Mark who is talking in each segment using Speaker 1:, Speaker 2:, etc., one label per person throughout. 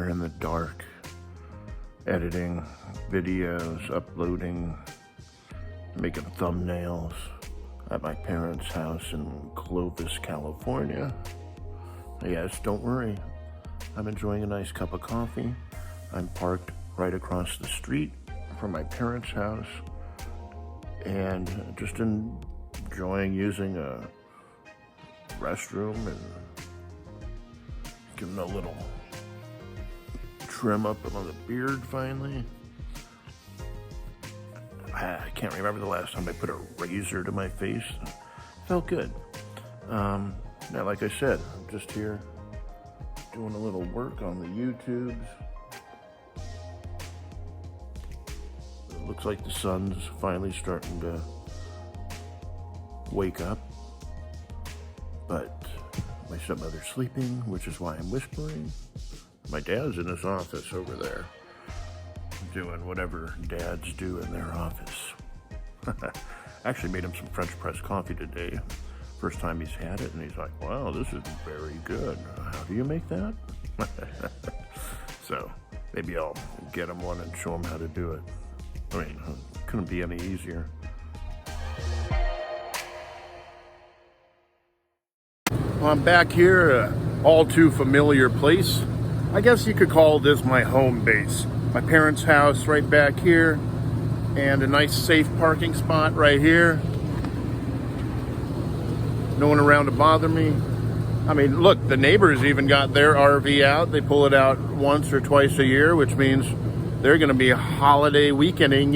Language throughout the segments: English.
Speaker 1: here in the dark, editing videos, uploading, making thumbnails at my parents' house in Clovis, California. Yes, don't worry. I'm enjoying a nice cup of coffee. I'm parked right across the street from my parents' house and just enjoying using a restroom and giving a little trim up on the beard finally. I can't remember the last time I put a razor to my face. Felt good. Now, like I said, I'm just here doing a little work on the YouTubes. It looks like the sun's finally starting to wake up, but my stepmother's sleeping, which is why I'm whispering. My dad's in his office over there, doing whatever dads do in their office. Actually made him some French press coffee today. First time he's had it, and he's like, wow, this is very good. How do you make that? So maybe I'll get him one and show him how to do it. I mean, it couldn't be any easier. Well, I'm back here, all too familiar place. I guess you could call this my home base. My parents' house right back here, and a nice safe parking spot right here. No one around to bother me. I mean, look, the neighbors even got their RV out. They pull it out once or twice a year, which means they're gonna be holiday weekending.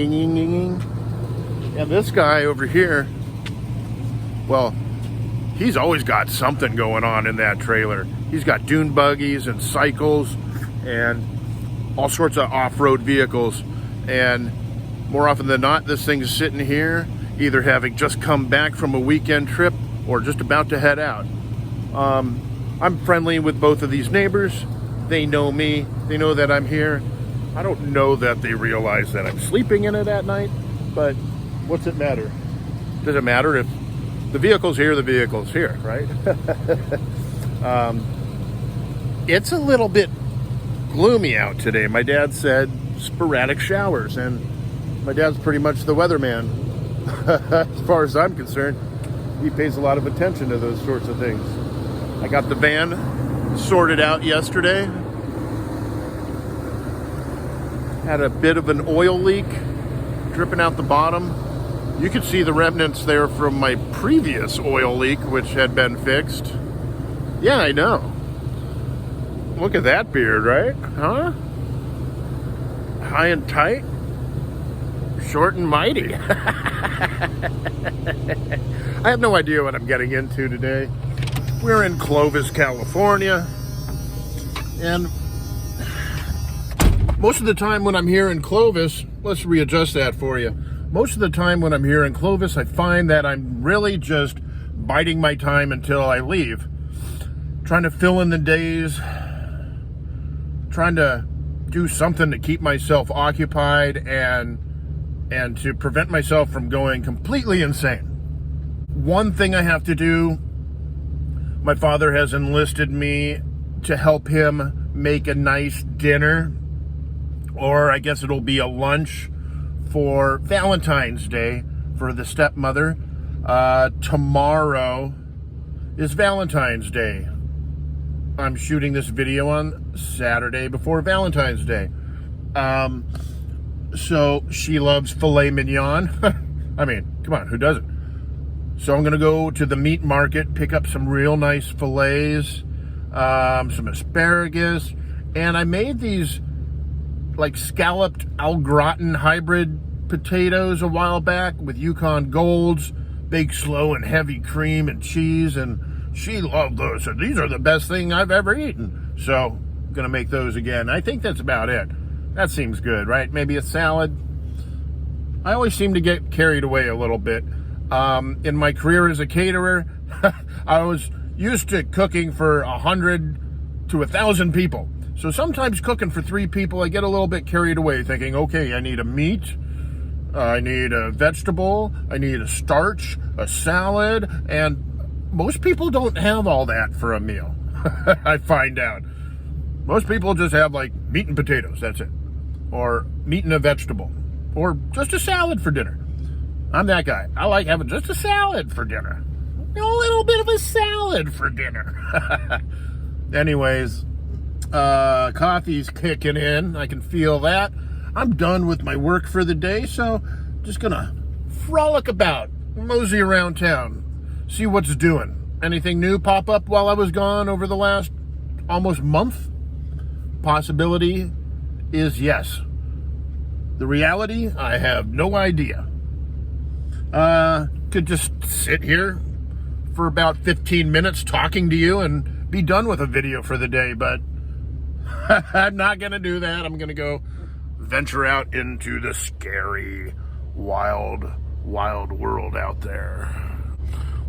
Speaker 1: And this guy over here, well, he's always got something going on in that trailer. He's got dune buggies and cycles and all sorts of off-road vehicles. And more often than not, this thing is sitting here, either having just come back from a weekend trip or just about to head out. I'm friendly with both of these neighbors. They know me. They know that I'm here. I don't know that they realize that I'm sleeping in it at night, but what's it matter? Does it matter if the vehicle's here, the vehicle's here, right? It's a little bit gloomy out today. My dad said sporadic showers, and my dad's pretty much the weatherman. As far as I'm concerned, he pays a lot of attention to those sorts of things. I got the van sorted out yesterday. Had a bit of an oil leak dripping out the bottom. You could see the remnants there from my previous oil leak, which had been fixed. Yeah, I know. Look at that beard, right? Huh? High and tight, short and mighty. I have no idea what I'm getting into today. We're in Clovis, California, and most of the time when I'm here in Clovis, let's readjust that for you. Most of the time when I'm here in Clovis, I find that I'm really just biding my time until I leave. Trying to fill in the days, trying to do something to keep myself occupied and to prevent myself from going completely insane. One thing I have to do, my father has enlisted me to help him make a nice dinner, or I guess it'll be a lunch for Valentine's Day for the stepmother. Tomorrow is Valentine's Day. I'm shooting this video on Saturday before Valentine's Day. So she loves filet mignon. I mean, come on, who doesn't? So I'm gonna go to the meat market, pick up some real nice fillets, some asparagus, and I made these like scalloped au gratin hybrid potatoes a while back with Yukon Golds, baked slow and heavy cream and cheese, and she loved those. So these are the best thing I've ever eaten. So I'm gonna make those again. I think that's about it. That seems good, right? Maybe a salad. I always seem to get carried away a little bit. In my career as a caterer, I was used to cooking for 100 to 1,000 people. So sometimes cooking for 3 people, I get a little bit carried away thinking, okay, I need a meat, I need a vegetable, I need a starch, a salad, and most people don't have all that for a meal. I find out. Most people just have like meat and potatoes, that's it. Or meat and a vegetable. Or just a salad for dinner. I'm that guy. I like having just a salad for dinner. A little bit of a salad for dinner. Anyways, coffee's kicking in. I can feel that. I'm done with my work for the day, so just gonna frolic about, mosey around town, see what's doing. Anything new pop up while I was gone over the last almost month? Possibility is yes. The reality, I have no idea. Could just sit here for about 15 minutes talking to you and be done with a video for the day, but I'm not gonna do that. I'm gonna go venture out into the scary, wild world out there.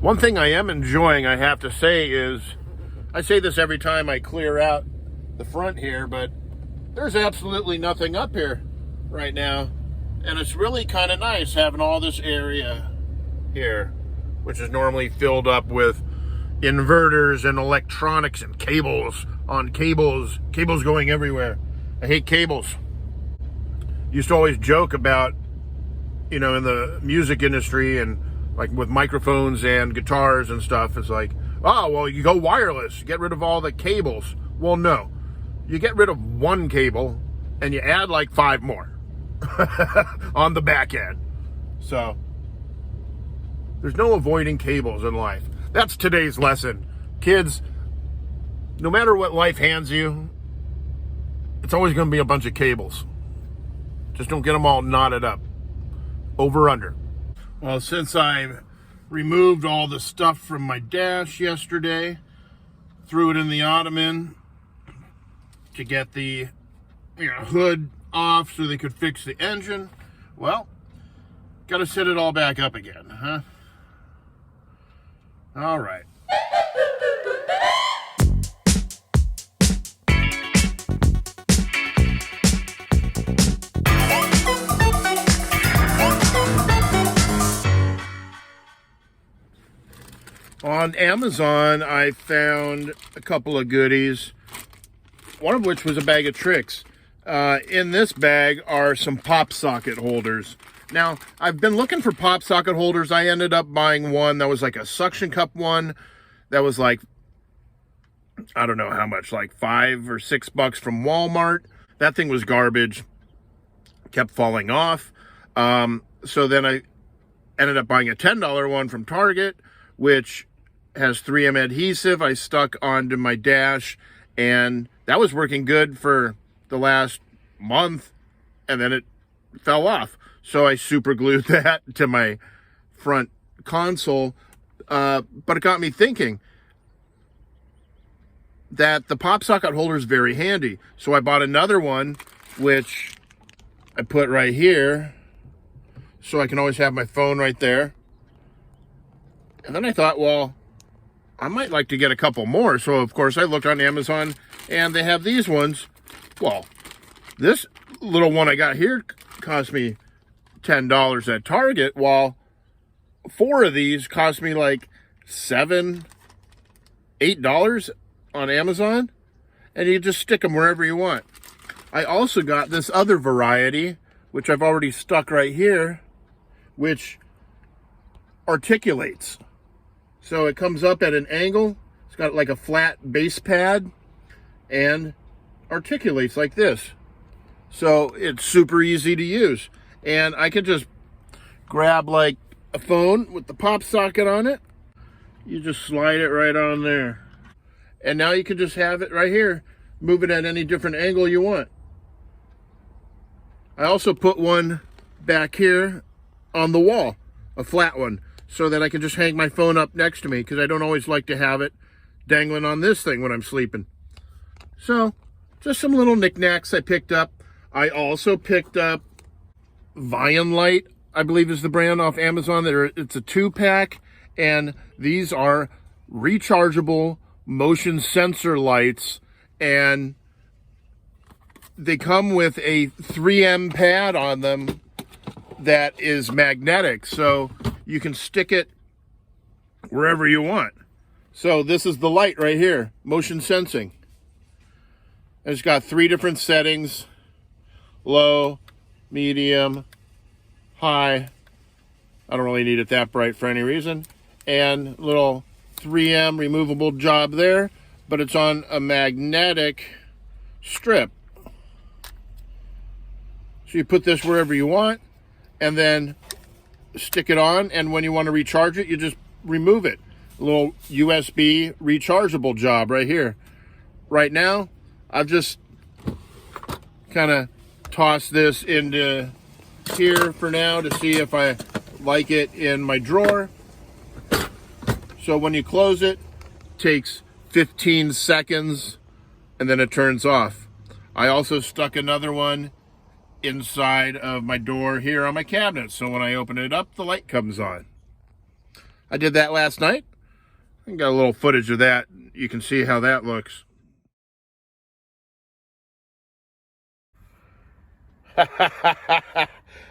Speaker 1: One thing I am enjoying, I have to say, is, I say this every time I clear out the front here, but there's absolutely nothing up here right now. And it's really kind of nice having all this area here, which is normally filled up with inverters and electronics and cables on cables going everywhere. I hate cables. Used to always joke about, in the music industry and like with microphones and guitars and stuff, it's like, oh, well, you go wireless, get rid of all the cables. Well, no, you get rid of one cable and you add like 5 more on the back end. So there's no avoiding cables in life. That's today's lesson. Kids, no matter what life hands you, it's always going to be a bunch of cables. Just don't get them all knotted up. Over, under. Well, since I removed all the stuff from my dash yesterday, threw it in the ottoman to get the hood off so they could fix the engine, well, got to set it all back up again, huh? All right. On Amazon, I found a couple of goodies, one of which was a bag of tricks. In this bag are some pop socket holders. Now, I've been looking for pop socket holders. I ended up buying one that was like a suction cup one that was like, I don't know how much, like $5 or $6 from Walmart. That thing was garbage, kept falling off. So then I ended up buying a $10 one from Target, which has 3M adhesive. I stuck onto my dash, and that was working good for the last month, and then it fell off. So I super glued that to my front console. But it got me thinking that the pop socket holder is very handy. So I bought another one, which I put right here, so I can always have my phone right there. And then I thought, well, I might like to get a couple more. So, of course, I looked on Amazon, and they have these ones. Well, this little one I got here cost me $10 at Target, while 4 of these cost me like $7, $8 on Amazon. And you just stick them wherever you want. I also got this other variety, which I've already stuck right here, which articulates. So it comes up at an angle. It's got like a flat base pad and articulates like this. So it's super easy to use. And I can just grab like a phone with the pop socket on it. You just slide it right on there. And now you can just have it right here. Move it at any different angle you want. I also put one back here on the wall, a flat one, so that I can just hang my phone up next to me, because I don't always like to have it dangling on this thing when I'm sleeping. So, just some little knickknacks I picked up. I also picked up Vanlife, I believe is the brand, off Amazon. It's a 2-pack, and these are rechargeable motion sensor lights, and they come with a 3M pad on them that is magnetic, so you can stick it wherever you want. So this is the light right here, motion sensing. It's got 3 different settings: low, medium, high. I don't really need it that bright for any reason. And little 3M removable job there, but it's on a magnetic strip. So you put this wherever you want and then stick it on, and when you want to recharge it, you just remove it. A little USB rechargeable job right here. Right now, I've just kind of tossed this into here for now to see if I like it in my drawer. So when you close it, it takes 15 seconds and then it turns off. I also stuck another one inside of my door here on my cabinet, so when I open it up, the light comes on. I did that last night. I got a little footage of that. You can see how that looks.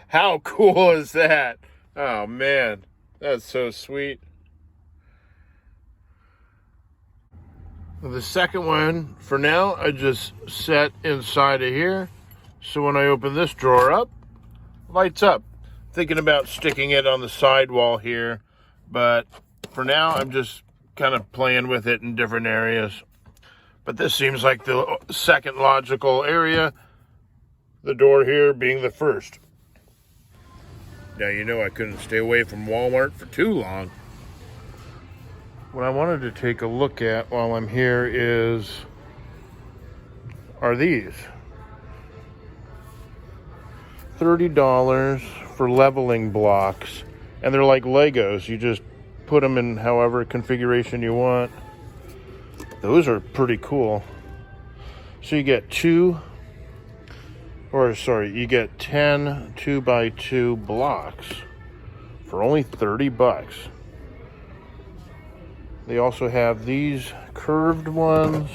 Speaker 1: How cool is that? Oh man, that's so sweet. The second one, for now, I just set inside of here. So when I open this drawer up, lights up. Thinking about sticking it on the side wall here, but for now, I'm just kind of playing with it in different areas. But this seems like the second logical area, the door here being the first. Now, you know I couldn't stay away from Walmart for too long. What I wanted to take a look at while I'm here are these. $30 for leveling blocks. And they're like Legos. You just put them in however configuration you want. Those are pretty cool. So you get 10 2x2 blocks for only 30 bucks. They also have these curved ones.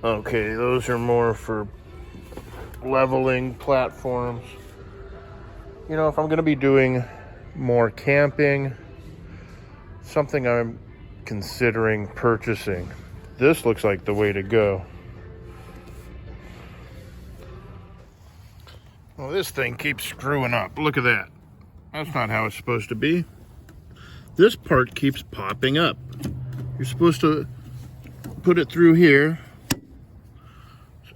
Speaker 1: Okay, those are more for leveling platforms. You know, if I'm going to be doing more camping, something I'm considering purchasing, this looks like the way to go. Well, this thing keeps screwing up. Look at that. That's not how it's supposed to be. This part keeps popping up. You're supposed to put it through here,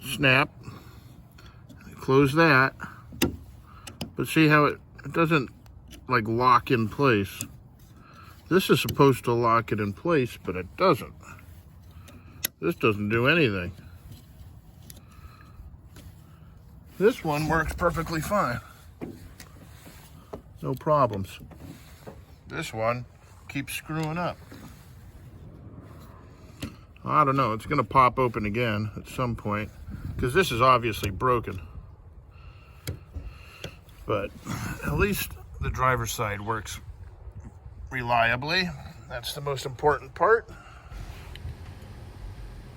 Speaker 1: snap, close that, but see how it doesn't like lock in place. This is supposed to lock it in place, but it doesn't. This doesn't do anything. This one works perfectly fine. No problems. This one keeps screwing up. I don't know, it's gonna pop open again at some point because this is obviously broken. But at least the driver's side works reliably. That's the most important part.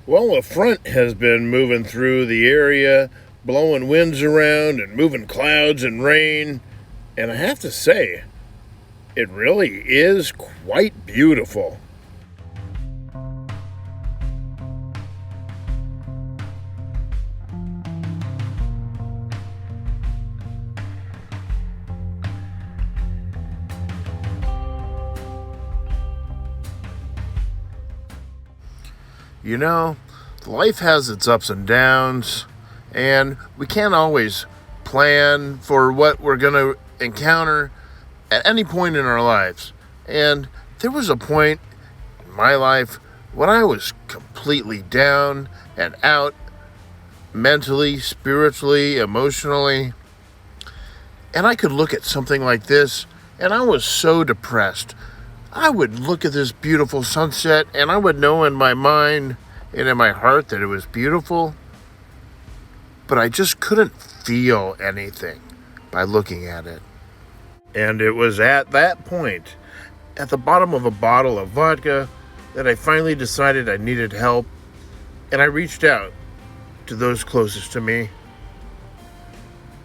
Speaker 1: Well, the front has been moving through the area, blowing winds around and moving clouds and rain. And I have to say, it really is quite beautiful. You know, life has its ups and downs, and we can't always plan for what we're going to encounter at any point in our lives. And there was a point in my life when I was completely down and out, mentally, spiritually, emotionally. And I could look at something like this, and I was so depressed. I would look at this beautiful sunset, and I would know in my mind and in my heart that it was beautiful, but I just couldn't feel anything by looking at it. And it was at that point, at the bottom of a bottle of vodka, that I finally decided I needed help, and I reached out to those closest to me,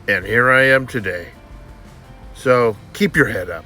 Speaker 1: and here I am today. So keep your head up.